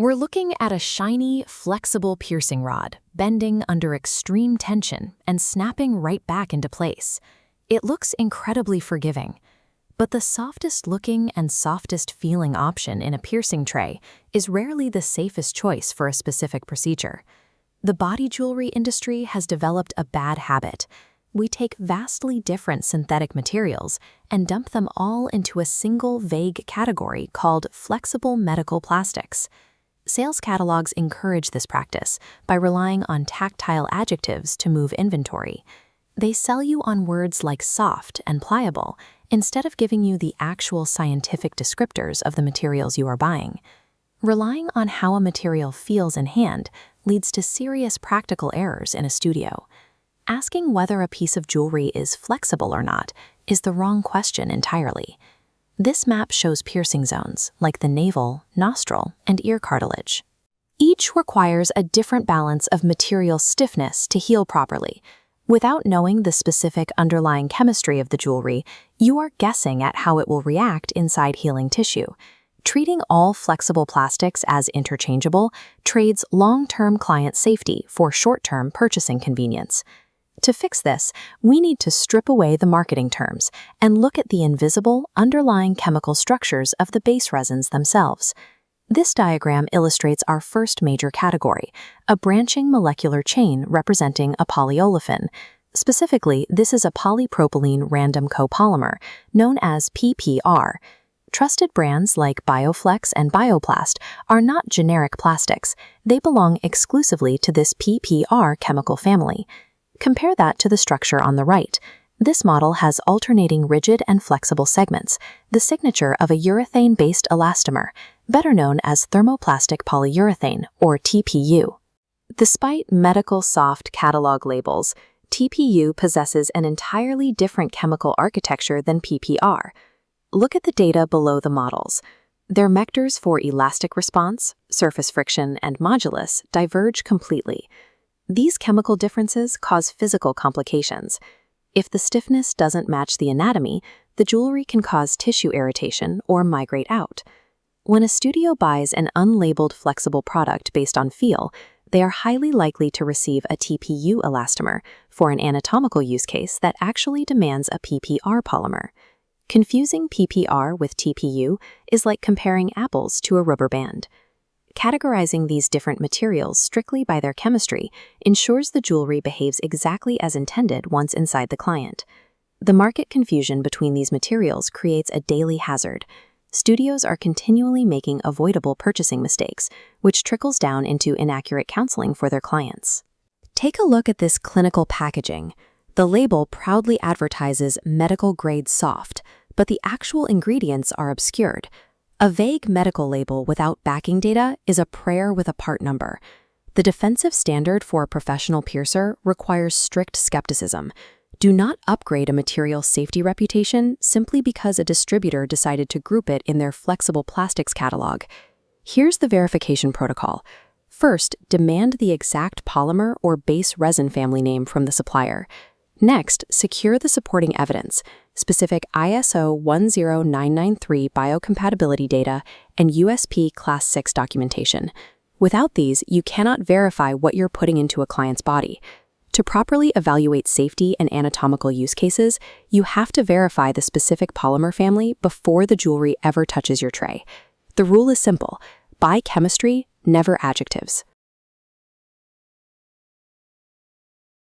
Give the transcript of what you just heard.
We're looking at a shiny, flexible piercing rod, bending under extreme tension and snapping right back into place. It looks incredibly forgiving. But the softest looking and softest feeling option in a piercing tray is rarely the safest choice for a specific procedure. The body jewelry industry has developed a bad habit. We take vastly different synthetic materials and dump them all into a single vague category called flexible medical plastics. Sales catalogs encourage this practice by relying on tactile adjectives to move inventory. They sell you on words like soft and pliable instead of giving you the actual scientific descriptors of the materials you are buying. Relying on how a material feels in hand leads to serious practical errors in a studio. Asking whether a piece of jewelry is flexible or not is the wrong question entirely. This map shows piercing zones like the navel, nostril, and ear cartilage. Each requires a different balance of material stiffness to heal properly. Without knowing the specific underlying chemistry of the jewelry, you are guessing at how it will react inside healing tissue. Treating all flexible plastics as interchangeable trades long-term client safety for short-term purchasing convenience. To fix this, we need to strip away the marketing terms and look at the invisible, underlying chemical structures of the base resins themselves. This diagram illustrates our first major category, a branching molecular chain representing a polyolefin. Specifically, this is a polypropylene random copolymer, known as PPR. Trusted brands like BioFlex and Bioplast are not generic plastics. They belong exclusively to this PPR chemical family. Compare that to the structure on the right. This model has alternating rigid and flexible segments, the signature of a urethane-based elastomer, better known as thermoplastic polyurethane, or TPU. Despite medical soft catalog labels, TPU possesses an entirely different chemical architecture than PPR. Look at the data below the models. Their vectors for elastic response, surface friction, and modulus diverge completely. These chemical differences cause physical complications. If the stiffness doesn't match the anatomy, the jewelry can cause tissue irritation or migrate out. When a studio buys an unlabeled flexible product based on feel, they are highly likely to receive a TPU elastomer for an anatomical use case that actually demands a PPR polymer. Confusing PPR with TPU is like comparing apples to a rubber band. Categorizing these different materials strictly by their chemistry ensures the jewelry behaves exactly as intended once inside the client. The market confusion between these materials creates a daily hazard. Studios are continually making avoidable purchasing mistakes, which trickles down into inaccurate counseling for their clients. Take a look at this clinical packaging. The label proudly advertises medical-grade soft, but the actual ingredients are obscured. A vague medical label without backing data is a prayer with a part number. The defensive standard for a professional piercer requires strict skepticism. Do not upgrade a material's safety reputation simply because a distributor decided to group it in their flexible plastics catalog. Here's the verification protocol. First, demand the exact polymer or base resin family name from the supplier. Next, secure the supporting evidence, specific ISO 10993 biocompatibility data, and USP Class 6 documentation. Without these, you cannot verify what you're putting into a client's body. To properly evaluate safety and anatomical use cases, you have to verify the specific polymer family before the jewelry ever touches your tray. The rule is simple: buy chemistry, never adjectives.